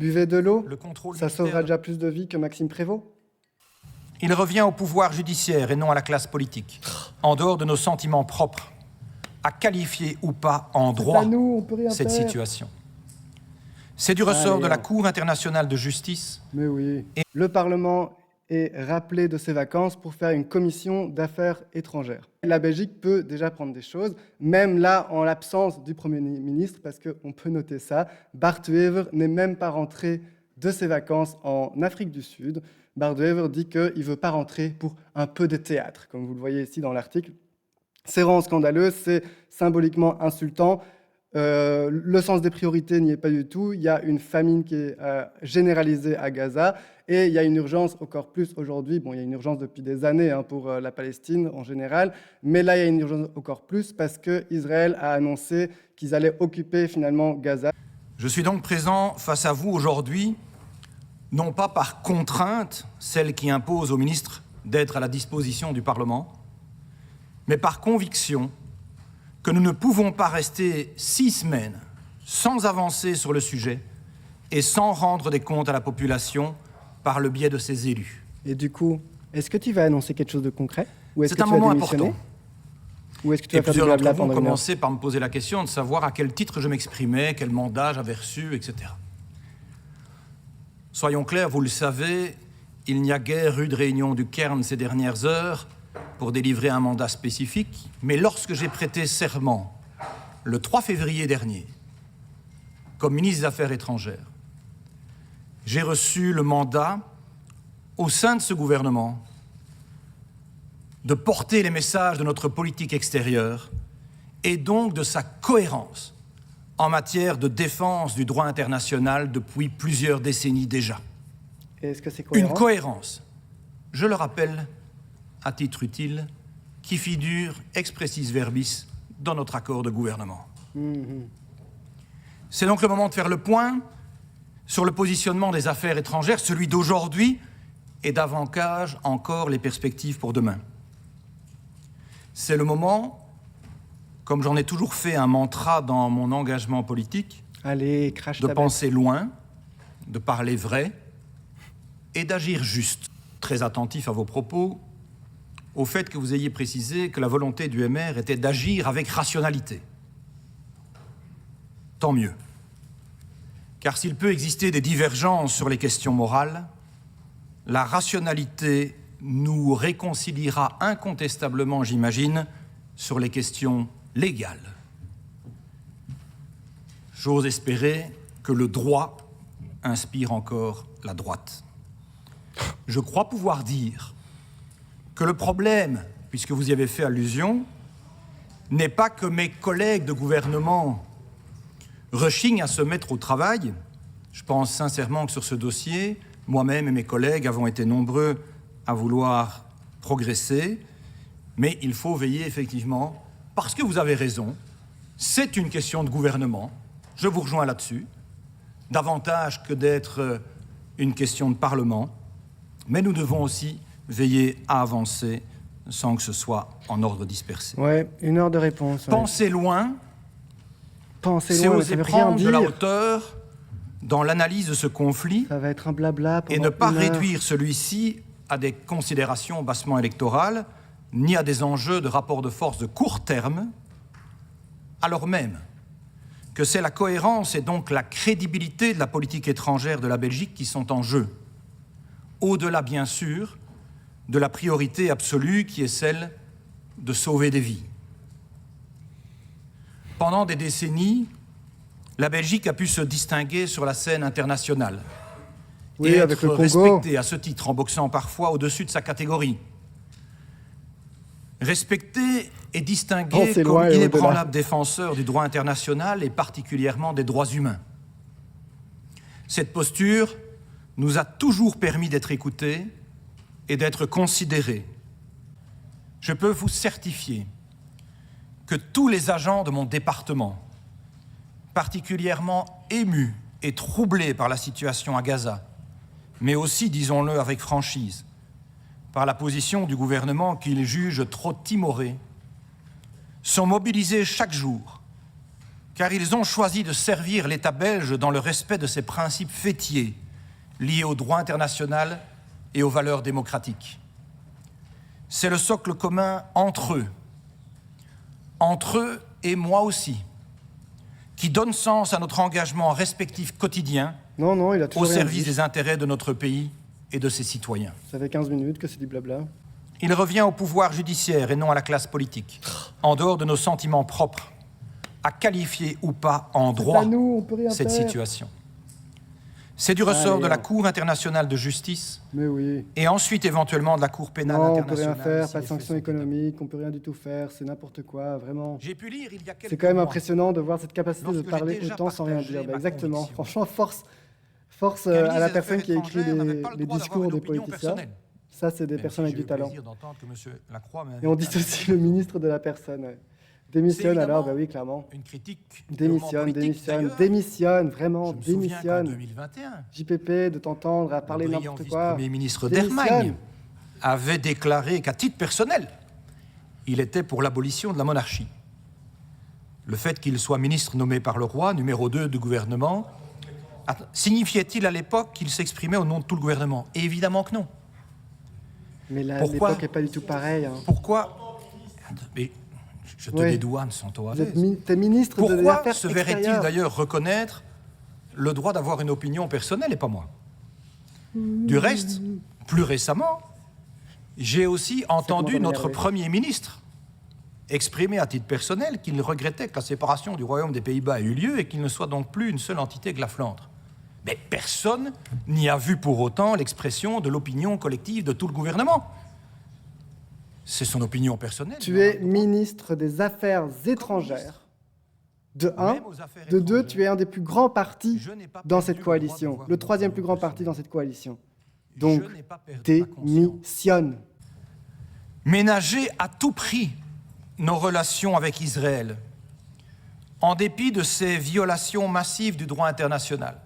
Buvez de l'eau, le contrôle ça militaire. sauvera déjà plus de vies que Maxime Prévost. Il revient au pouvoir judiciaire et non à la classe politique, en dehors de nos sentiments propres, à qualifier ou pas en droit pas nous, on peut rien cette faire. situation. C'est du ressort Allez, de la hein. Cour internationale de justice. Mais oui. Le Parlement est rappelé de ses vacances pour faire une commission d'affaires étrangères. La Belgique peut déjà prendre des choses, même là, en l'absence du Premier ministre, parce qu'on peut noter ça. Bart De Wever n'est même pas rentré de ses vacances en Afrique du Sud. Bart De Wever dit qu'il ne veut pas rentrer pour un peu de théâtre, comme vous le voyez ici dans l'article. C'est vraiment scandaleux, c'est symboliquement insultant. Le sens des priorités n'y est pas du tout. Il y a une famine qui est généralisée à Gaza et il y a une urgence encore plus aujourd'hui. Bon, il y a une urgence depuis des années pour la Palestine en général, mais là, il y a une urgence encore plus parce qu'Israël a annoncé qu'ils allaient occuper finalement Gaza. Je suis donc présent face à vous aujourd'hui, non pas par contrainte, celle qui impose au ministre d'être à la disposition du Parlement, mais par conviction que nous ne pouvons pas rester 6 semaines sans avancer sur le sujet et sans rendre des comptes à la population par le biais de ses élus. Et du coup, est-ce que tu vas annoncer quelque chose de concret? Ou est-ce C'est que un tu vas moment démissionner? important. Ou est-ce que tu Et vas faire du plusieurs d'entre blabla vous ont pendant une heure? commencé par me poser la question de savoir à quel titre je m'exprimais, quel mandat j'avais reçu, etc. Soyons clairs, vous le savez, il n'y a guère eu de réunion du Cairn ces dernières heures pour délivrer un mandat spécifique, mais lorsque j'ai prêté serment le 3 février dernier, comme ministre des Affaires étrangères, j'ai reçu le mandat, au sein de ce gouvernement, de porter les messages de notre politique extérieure et donc de sa cohérence en matière de défense du droit international depuis plusieurs décennies déjà. Et est-ce que c'est cohérent? Une cohérence, je le rappelle, à titre utile, qui figure expressis verbis dans notre accord de gouvernement. C'est donc le moment de faire le point sur le positionnement des affaires étrangères, celui d'aujourd'hui et davantage encore les perspectives pour demain. C'est le moment, comme j'en ai toujours fait un mantra dans mon engagement politique, Allez, crache de ta penser loin, de parler vrai et d'agir juste. Très attentif à vos propos, au fait que vous ayez précisé que la volonté du MR était d'agir avec rationalité. Tant mieux. Car s'il peut exister des divergences sur les questions morales, la rationalité nous réconciliera incontestablement, j'imagine, sur les questions légales. J'ose espérer que le droit inspire encore la droite. Je crois pouvoir dire que le problème, puisque vous y avez fait allusion, n'est pas que mes collègues de gouvernement rechignent à se mettre au travail. Je pense sincèrement que sur ce dossier, moi-même et mes collègues avons été nombreux à vouloir progresser, mais il faut veiller effectivement, parce que vous avez raison, c'est une question de gouvernement, je vous rejoins là-dessus, davantage que d'être une question de Parlement, mais nous devons aussi veiller à avancer sans que ce soit en ordre dispersé. Ouais, 1 heure de réponse. Ouais. Penser loin, Pensez c'est loin, ça oser veut rien prendre de la dire. hauteur dans l'analyse de ce conflit Ça va être un blabla pendant et ne pas 1 heure. réduire celui-ci à des considérations bassement électorales, ni à des enjeux de rapport de force de court terme, alors même que c'est la cohérence et donc la crédibilité de la politique étrangère de la Belgique qui sont en jeu, au-delà, bien sûr, de la priorité absolue qui est celle de sauver des vies. Pendant des décennies, la Belgique a pu se distinguer sur la scène internationale Oui, et avec être le Congo. respectée à ce titre en boxant parfois au-dessus de sa catégorie. Respectée et distinguée Pensez comme loin et inébranlable défenseur du droit international et particulièrement des droits humains. Cette posture nous a toujours permis d'être écoutés et d'être considérés. Je peux vous certifier que tous les agents de mon département, particulièrement émus et troublés par la situation à Gaza, mais aussi, disons-le avec franchise, par la position du gouvernement qu'ils jugent trop timorée, sont mobilisés chaque jour car ils ont choisi de servir l'État belge dans le respect de ses principes fêtiers liés au droit international et aux valeurs démocratiques. C'est le socle commun entre eux et moi aussi, qui donne sens à notre engagement respectif quotidien Non, il a toujours au rien service dit. des intérêts de notre pays et de ses citoyens. Ça fait 15 minutes que c'est du blabla. Il revient au pouvoir judiciaire et non à la classe politique, en dehors de nos sentiments propres, à qualifier ou pas en droit pas nous, on peut rien cette faire. situation. C'est du ressort Allez, de la hein. Cour internationale de justice Mais oui. et ensuite éventuellement de la Cour pénale Non, on peut rien internationale. faire, si pas les de faits sanctions sont économiques, on peut rien du tout faire, c'est n'importe quoi, vraiment. J'ai pu lire il y a quelques C'est quand même mois impressionnant de voir cette capacité de lorsque j'ai parler déjà autant sans rien partagé dire. Bah, ma exactement. conviction. Franchement, force qu'un à ministre la des personne Affaires qui a écrit étrangères n'avait pas le les droit discours d'avoir des une opinion politiciens. personnelle. Ça, c'est des Même personnes si avec j'ai du eu talent. plaisir d'entendre que M. Lacroix m'invite Et on à dissocie un le ministre de la personne. Ouais. Démissionne C'est alors, bah évidemment oui, clairement. Une critique Démissionne, vraiment, Je me souviens qu'en démissionne. 2021, JPP, de t'entendre à parler le n'importe brillant quoi. vice-premier ministre Démissionne. d'Hermagne avait déclaré qu'à titre personnel, il était pour l'abolition de la monarchie. Le fait qu'il soit ministre nommé par le roi, numéro 2 du gouvernement, signifiait-il à l'époque qu'il s'exprimait au nom de tout le gouvernement? Et évidemment que non. Mais là, Pourquoi l'époque n'est pas du tout pareille. Hein. Pourquoi Mais je te Oui. dédouane sans toi à Vous êtes l'aise. t'es ministre des Pourquoi Affaires se verrait-il extérieures. d'ailleurs reconnaître le droit d'avoir une opinion personnelle et pas moi? Du reste, plus récemment, j'ai aussi entendu commence à notre m'énerver. Premier ministre exprimer à titre personnel qu'il regrettait que la séparation du Royaume des Pays-Bas ait eu lieu et qu'il ne soit donc plus une seule entité que la Flandre. Mais personne n'y a vu pour autant l'expression de l'opinion collective de tout le gouvernement. C'est son opinion personnelle. Tu es ministre des Affaires étrangères. De un. Même aux affaires De deux, étrangères, tu es un des plus grands partis je n'ai pas dans perdu cette le droit coalition. d'avoir Le une troisième opinion plus grand parti personnelle. dans cette coalition. Donc, Je n'ai pas perdu ma conscience. démissionne. Ménager à tout prix nos relations avec Israël, en dépit de ces violations massives du droit international,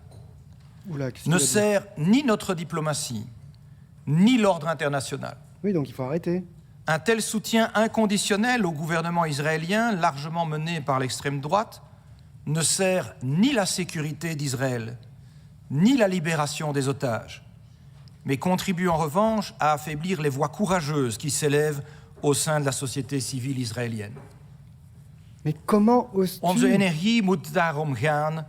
Oula, qu'est-ce qu'il ne a dit sert ni notre diplomatie, ni l'ordre international. Oui, donc il faut arrêter. Un tel soutien inconditionnel au gouvernement israélien, largement mené par l'extrême droite, ne sert ni la sécurité d'Israël, ni la libération des otages, mais contribue en revanche à affaiblir les voix courageuses qui s'élèvent au sein de la société civile israélienne. Mais comment Onze oses-tu energie moet daarom gaan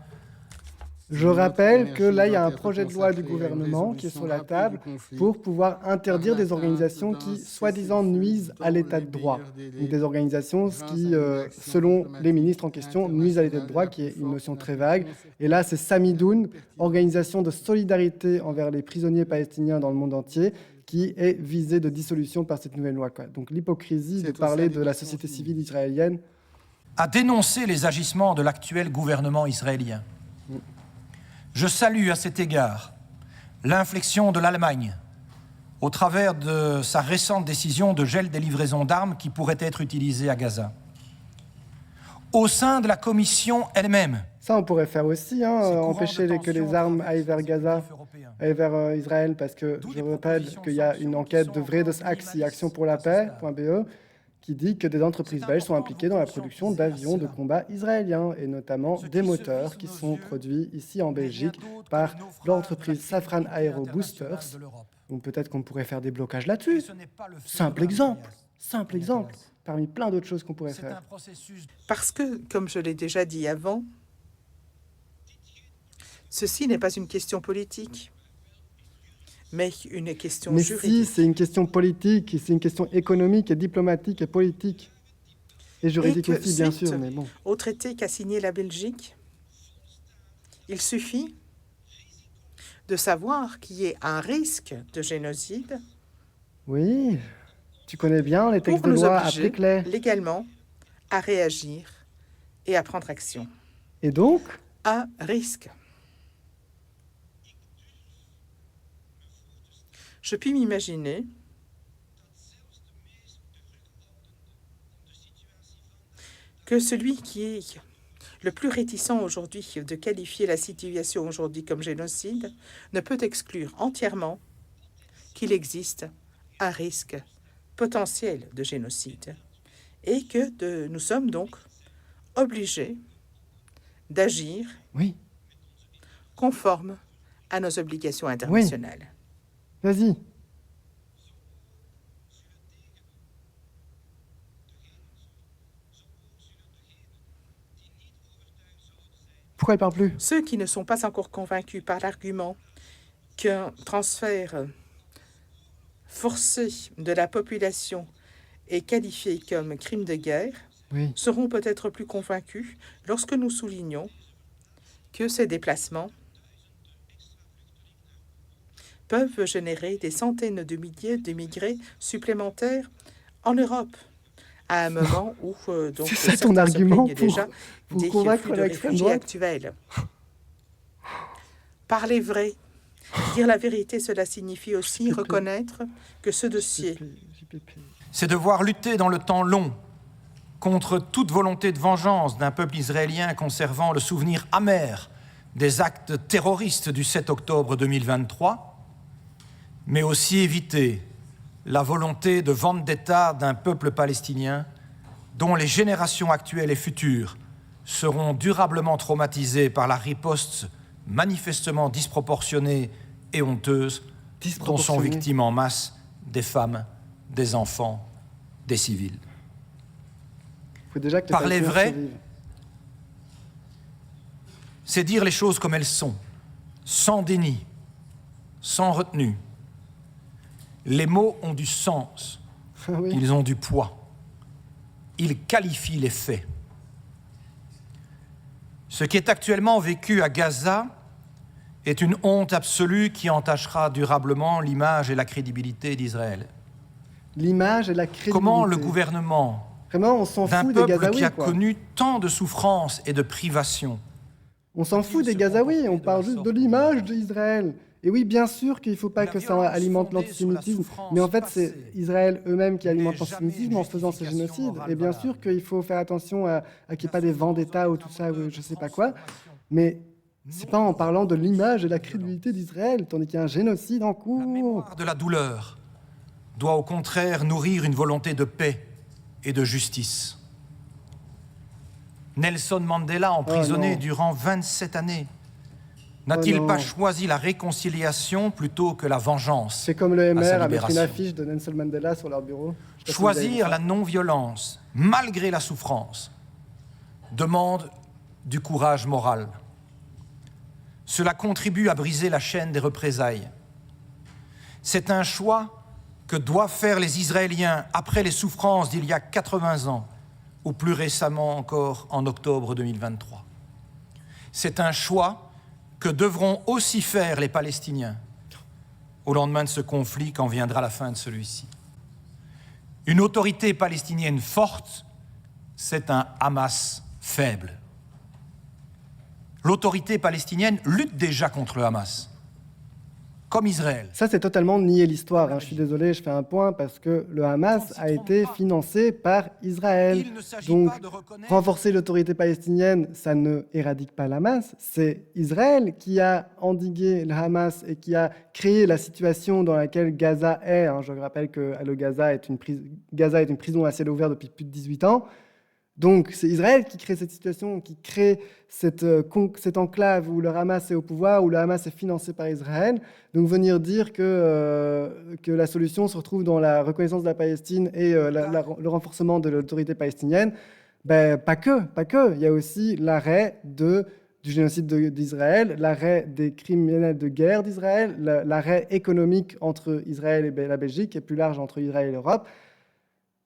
Je rappelle que là, il y a un projet de loi du gouvernement qui est sur la table pour pouvoir interdire des organisations qui, soi-disant, nuisent à l'état de droit. Donc des organisations qui, selon les ministres en question, nuisent à l'état de droit, qui est une notion très vague. Et là, c'est Samidoun, organisation de solidarité envers les prisonniers palestiniens dans le monde entier, qui est visée de dissolution par cette nouvelle loi. Quoi. Donc l'hypocrisie de parler de la société civile israélienne. à dénoncer les agissements de l'actuel gouvernement israélien. Je salue à cet égard l'inflexion de l'Allemagne au travers de sa récente décision de gel des livraisons d'armes qui pourraient être utilisées à Gaza. Au sein de la Commission elle-même, Ça, on pourrait faire aussi, hein, ces courants empêcher de que les tension armes traversent aillent vers les Gaza, exécutifs européens. aillent vers Israël, parce que D'où je des rappelle propositions qu'il y a de une sanctions enquête qui de sont Vredes encore Axe, minimalistes Action pour la à ce paix, stade. .be, qui dit que des entreprises C'est belges sont important impliquées dans la de production conscientiser à d'avions de cela. combat israéliens, et notamment Ce qui des se moteurs vit qui sous nos sont yeux produits ici en n'est rien Belgique d'autre que par le naufrage l'entreprise de la Safran crédibilité Aero internationale Boosters. de l'Europe. Donc peut-être qu'on pourrait faire des blocages Et là-dessus. ce n'est pas le fait Simple de exemple, Andreas. simple exemple, parmi plein d'autres choses qu'on pourrait C'est un faire. processus Parce que, comme je l'ai déjà dit avant, ceci n'est pas une question politique, mais une question Mais si, juridique. c'est une question politique, c'est une question économique et diplomatique et politique. Et juridique que aussi, bien suite sûr, mais bon. Au traité qu'a signé la Belgique, il suffit de savoir qu'il y ait un risque de génocide Oui, tu connais bien les textes pour de nous loi obliger après clé. légalement à réagir et à prendre action. Et donc, Un risque. Je puis m'imaginer que celui qui est le plus réticent aujourd'hui de qualifier la situation aujourd'hui comme génocide ne peut exclure entièrement qu'il existe un risque potentiel de génocide et que nous sommes donc obligés d'agir Oui, conforme à nos obligations internationales. vas-y. Pourquoi elle parle plus? Ceux qui ne sont pas encore convaincus par l'argument qu'un transfert forcé de la population est qualifié comme crime de guerre Oui. seront peut-être plus convaincus lorsque nous soulignons que ces déplacements peuvent générer des centaines de milliers d'immigrés supplémentaires en Europe, à un moment où donc C'est ça ton certains se argument plaignent déjà pour des convaincre flux de l'extrême réfugiés droite? actuels. Parler vrai, dire la vérité, cela signifie aussi reconnaître que ce dossier C'est devoir lutter dans le temps long contre toute volonté de vengeance d'un peuple israélien conservant le souvenir amer des actes terroristes du 7 octobre 2023, mais aussi éviter la volonté de vendetta d'un peuple palestinien dont les générations actuelles et futures seront durablement traumatisées par la riposte manifestement disproportionnée et honteuse dont sont victimes en masse des femmes, des enfants, des civils. Faut déjà que les Parler Palestiniens vrai, survivent. c'est dire les choses comme elles sont, sans déni, sans retenue. Les mots ont du sens, Ah oui. ils ont du poids. Ils qualifient les faits. Ce qui est actuellement vécu à Gaza est une honte absolue qui entachera durablement l'image et la crédibilité d'Israël. L'image et la crédibilité. Comment le gouvernement Vraiment, on s'en d'un fout des peuple Gazaouis, qui a quoi. connu tant de souffrances et de privations, On s'en fout des se Gazaouis, comporter on de parle la juste sorte de l'image d'Israël. Et oui, bien sûr qu'il ne faut pas La que ça violence alimente fondée sur la l'antisémitisme, souffrance mais en fait, c'est passée Israël eux-mêmes qui alimentent n'est jamais l'antisémitisme une en faisant ce justification génocide. morale Et bien valable. sûr qu'il faut faire attention à qu'il n'y ait pas des vendettas ou tout ça, ou je ne sais pas quoi. Mais c'est pas en parlant de l'image et de la crédibilité d'Israël, tandis qu'il y a un génocide en La cours. mémoire de la douleur doit au contraire nourrir une volonté de paix et de justice. Nelson Mandela, emprisonné non. durant 27 années, n'a-t-il non. pas choisi la réconciliation plutôt que la vengeance C'est comme le à sa MR avec une libération. affiche de Nelson Mandela sur leur bureau. Je sais pas si vous avez vu Choisir ça. la non-violence, malgré la souffrance, demande du courage moral. Cela contribue à briser la chaîne des représailles. C'est un choix que doivent faire les Israéliens après les souffrances d'il y a 80 ans, ou plus récemment encore en octobre 2023. C'est un choix que devront aussi faire les Palestiniens au lendemain de ce conflit quand viendra la fin de celui-ci. Une autorité palestinienne forte, c'est un Hamas faible. L'autorité palestinienne lutte déjà contre le Hamas, comme Israël. Ça, c'est totalement nier l'histoire. Hein. Je suis désolé, je fais un point parce que le Hamas a été financé par Israël. Il ne s'agit Donc, pas de reconnaître renforcer l'autorité palestinienne, ça ne éradique pas le Hamas. C'est Israël qui a endigué le Hamas et qui a créé la situation dans laquelle Gaza est. Hein. Je rappelle que Gaza est une prison à ciel ouvert depuis plus de 18 ans. Donc, c'est Israël qui crée cette situation, qui crée cette enclave où le Hamas est au pouvoir, où le Hamas est financé par Israël. Donc, venir dire que la solution se retrouve dans la reconnaissance de la Palestine et le renforcement de l'autorité palestinienne, ben, pas que. Il y a aussi l'arrêt du génocide d'Israël, l'arrêt des criminels de guerre d'Israël, l'arrêt économique entre Israël et la Belgique, et plus large entre Israël et l'Europe.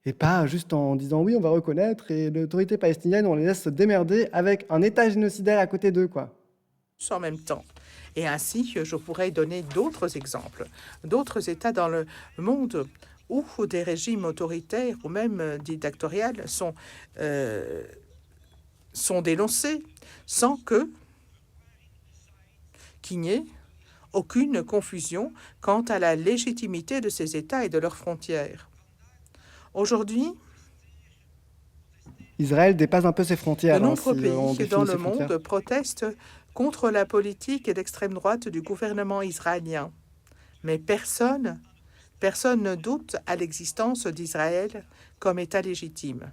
Et pas juste en disant oui, on va reconnaître, et l'autorité palestinienne, on les laisse se démerder avec un État génocidaire à côté d'eux, quoi. En même temps. Et ainsi, je pourrais donner d'autres exemples, d'autres États dans le monde où des régimes autoritaires ou même dictatoriaux sont dénoncés sans qu'il n'y ait aucune confusion quant à la légitimité de ces États et de leurs frontières. Aujourd'hui, Israël dépasse un peu ses frontières. de nombreux on pays définit dans ses le monde frontières. protestent contre la politique d'extrême droite du gouvernement israélien. Mais personne ne doute à l'existence d'Israël comme État légitime.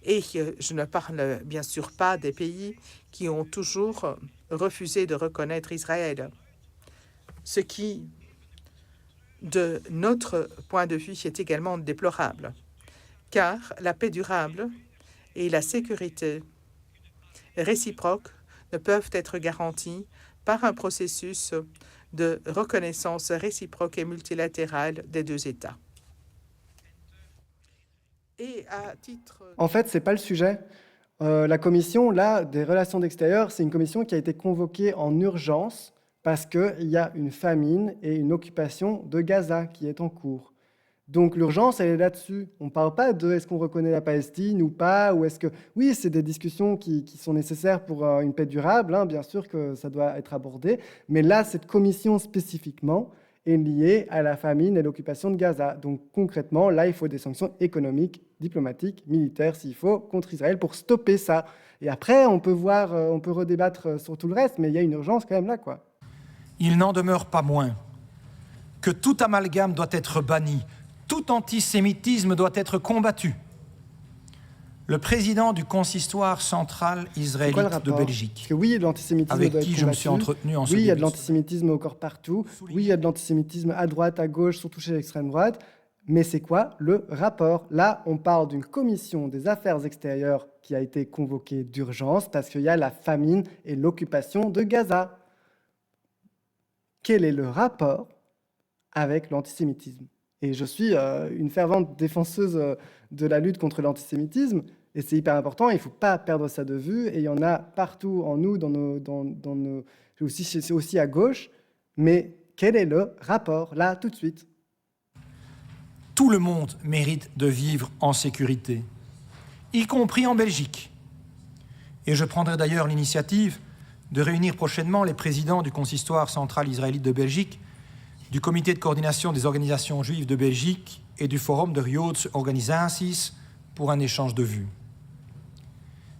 Et je ne parle bien sûr pas des pays qui ont toujours refusé de reconnaître Israël, ce qui, de notre point de vue, est également déplorable, car la paix durable et la sécurité réciproque ne peuvent être garanties par un processus de reconnaissance réciproque et multilatérale des deux États. Et à titre... En fait, ce n'est pas le sujet. La commission là, des relations extérieures, c'est une commission qui a été convoquée en urgence parce qu'il y a une famine et une occupation de Gaza qui est en cours. Donc l'urgence, elle est là-dessus. On ne parle pas de est-ce qu'on reconnaît la Palestine ou pas, ou est-ce que... Oui, c'est des discussions qui sont nécessaires pour une paix durable, hein, bien sûr que ça doit être abordé, mais là, cette commission spécifiquement est liée à la famine et l'occupation de Gaza. Donc concrètement, là, il faut des sanctions économiques, diplomatiques, militaires, s'il faut, contre Israël pour stopper ça. Et après, on peut redébattre sur tout le reste, mais il y a une urgence quand même là, quoi. Il n'en demeure pas moins que tout amalgame doit être banni, tout antisémitisme doit être combattu. Le président du consistoire central israélite de Belgique, parce que oui, il y a de l'antisémitisme avec qui je me suis entretenu en ce début. Oui, il y a de l'antisémitisme encore partout. Oui, il y a de l'antisémitisme à droite, à gauche, surtout chez l'extrême droite. Mais c'est quoi le rapport? Là, on parle d'une commission des affaires extérieures qui a été convoquée d'urgence parce qu'il y a la famine et l'occupation de Gaza. Quel est le rapport avec l'antisémitisme? Et je suis une fervente défenseuse de la lutte contre l'antisémitisme, et c'est hyper important, il ne faut pas perdre ça de vue, et il y en a partout en nous, c'est aussi à gauche, mais quel est le rapport, là, tout de suite? Tout le monde mérite de vivre en sécurité, y compris en Belgique. Et je prendrai d'ailleurs l'initiative de réunir prochainement les présidents du consistoire central israélite de Belgique, du comité de coordination des organisations juives de Belgique et du forum de Joodse Organisaties pour un échange de vues.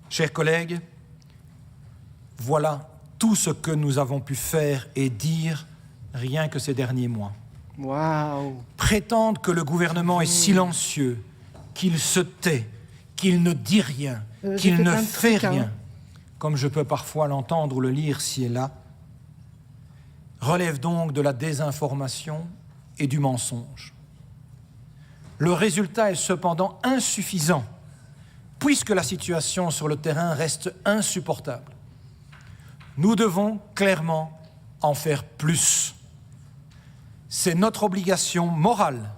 Chers collègues, voilà tout ce que nous avons pu faire et dire rien que ces derniers mois. Waouh! Prétendre que le gouvernement est silencieux, qu'il se tait, qu'il ne dit rien, qu'il ne fait rien, comme je peux parfois l'entendre ou le lire ci et là, relève donc de la désinformation et du mensonge. Le résultat est cependant insuffisant, puisque la situation sur le terrain reste insupportable. Nous devons clairement en faire plus. C'est notre obligation morale.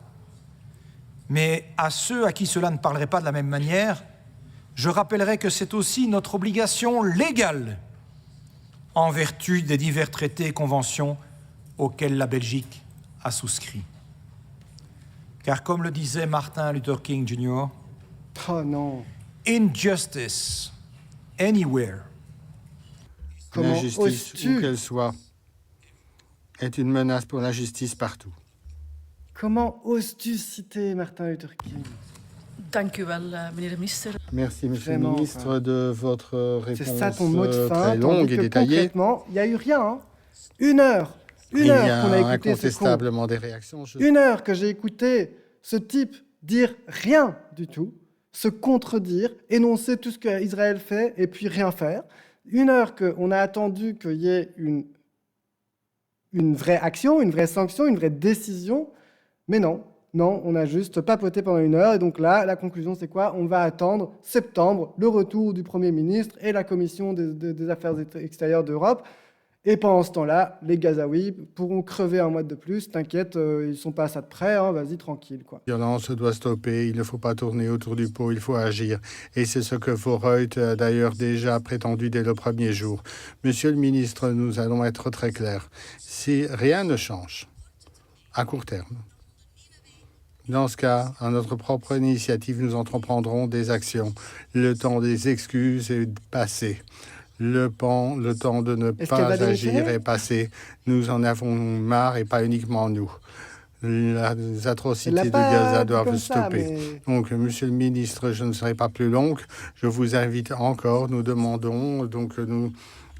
Mais à ceux à qui cela ne parlerait pas de la même manière, je rappellerai que c'est aussi notre obligation légale en vertu des divers traités et conventions auxquels la Belgique a souscrit. Car comme le disait Martin Luther King Jr., oh non. Injustice anywhere. L'injustice, où qu'elle soit, est une menace pour la justice partout. Comment oses-tu citer Martin Luther King? Merci, Monsieur le ministre, de votre réponse c'est ça ton mot de fin, très longue et détaillée. Concrètement, il n'y a eu rien. Hein. Une heure qu'on a écouté incontestablement des réactions. Une heure que j'ai écouté ce type dire rien du tout, se contredire, énoncer tout ce qu'Israël fait et puis rien faire. Une heure qu'on a attendu qu'il y ait une vraie action, une vraie sanction, une vraie décision. Mais non, on a juste papoté pendant une heure. Et donc là, la conclusion, c'est quoi? On va attendre septembre, le retour du Premier ministre et la Commission des Affaires extérieures d'Europe. Et pendant ce temps-là, les Gazaouis pourront crever un mois de plus. T'inquiète, ils ne sont pas à ça de près, hein, vas-y, tranquille, quoi. La violence doit stopper, il ne faut pas tourner autour du pot, il faut agir. Et c'est ce que Vorreut a d'ailleurs déjà prétendu dès le premier jour. Monsieur le ministre, nous allons être très clairs. Si rien ne change, à court terme, dans ce cas, à notre propre initiative, nous entreprendrons des actions. Le temps des excuses est passé. Le temps de ne pas agir est passé. Nous en avons marre, et pas uniquement nous. Les atrocités de Gaza doivent stopper. Donc, Monsieur le ministre, je ne serai pas plus longue. Je vous invite encore. Nous demandons, donc nous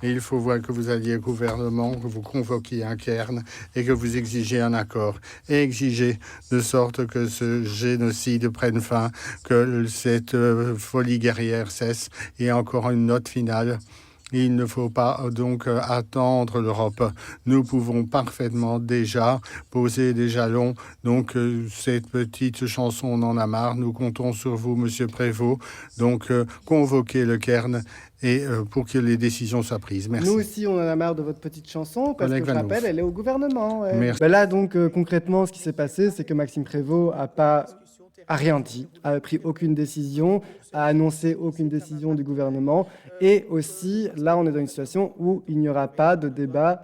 Et il faut voir que vous alliez au gouvernement, que vous convoquiez un cairn et que vous exigiez un accord. Et exiger de sorte que ce génocide prenne fin, que cette folie guerrière cesse. Et encore une note finale. Il ne faut pas donc attendre l'Europe. Nous pouvons parfaitement déjà poser des jalons. Donc cette petite chanson, on en a marre. Nous comptons sur vous, Monsieur Prévost. Donc convoquez le cairn et pour que les décisions soient prises. Merci. Nous aussi, on en a marre de votre petite chanson, parce Collègue que je Vanouf. rappelle, elle est au gouvernement. Ouais. Merci. Ben là, donc, concrètement, ce qui s'est passé, c'est que Maxime Prévost a rien dit, a pris aucune décision, a annoncé aucune décision du gouvernement. Et aussi, là, on est dans une situation où il n'y aura pas de débat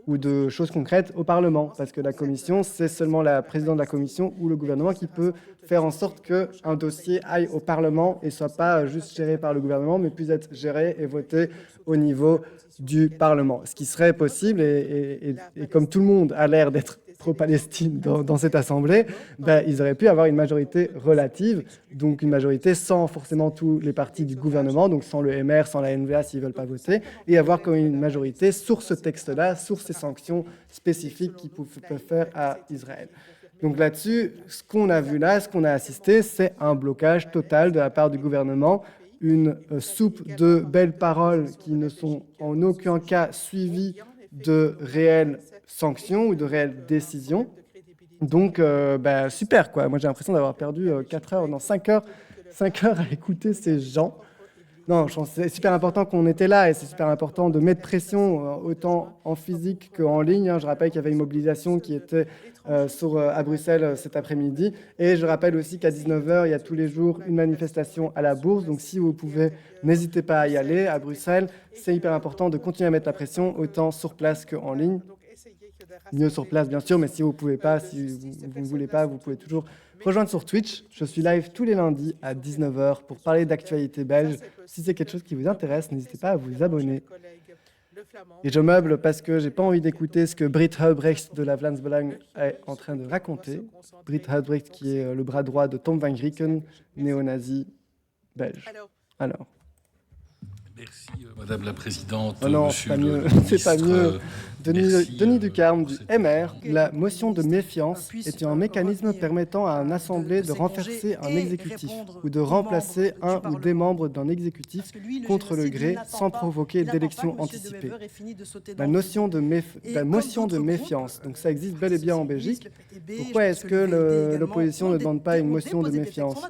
ou de choses concrètes au Parlement, parce que la commission, c'est seulement la présidente de la commission ou le gouvernement qui peut faire en sorte qu'un dossier aille au Parlement et soit pas juste géré par le gouvernement, mais puisse être géré et voté au niveau du Parlement. Ce qui serait possible, et comme tout le monde a l'air d'être pro-Palestine dans cette assemblée, ben, ils auraient pu avoir une majorité relative, donc une majorité sans forcément tous les partis du gouvernement, donc sans le MR, sans la NVA s'ils ne veulent pas voter, et avoir comme une majorité sur ce texte-là, sur ces sanctions spécifiques qu'ils peuvent faire à Israël. Donc là-dessus, ce qu'on a vu là, ce qu'on a assisté, c'est un blocage total de la part du gouvernement, une soupe de belles paroles qui ne sont en aucun cas suivies de réelles sanctions ou de réelles décisions. Donc, super, quoi. Moi, j'ai l'impression d'avoir perdu 4 heures, non, 5 heures à écouter ces gens. Non, je pense que c'est super important qu'on était là et c'est super important de mettre pression autant en physique qu'en ligne. Je rappelle qu'il y avait une mobilisation qui était à Bruxelles cet après-midi. Et je rappelle aussi qu'à 19h, il y a tous les jours une manifestation à la Bourse. Donc si vous pouvez, n'hésitez pas à y aller à Bruxelles. C'est hyper important de continuer à mettre la pression autant sur place qu'en ligne. Mieux sur place, bien sûr, mais si vous ne pouvez pas, si vous ne voulez pas, vous pouvez toujours rejoindre sur Twitch. Je suis live tous les lundis à 19h pour parler d'actualité belge. Si c'est quelque chose qui vous intéresse, n'hésitez pas à vous abonner. Et je meuble parce que j'ai pas envie d'écouter ce que Britt Huibrecht de la Vlaams Belang est en train de raconter. Britt Huibrecht qui est le bras droit de Tom van Grieken, néo-nazi belge. Alors. Merci Madame la Présidente. Oh non, Monsieur c'est pas mieux. le C'est pas ministre, mieux. Denis Ducarme du pour cette- MR, la motion de méfiance est un mécanisme permettant à une assemblée de renverser un exécutif ou de remplacer un ou des membres d'un exécutif contre le gré sans provoquer d'élection anticipée. La motion de méfiance, donc ça existe bel et bien en Belgique. Pourquoi est-ce que l'opposition ne demande pas une motion de méfiance ?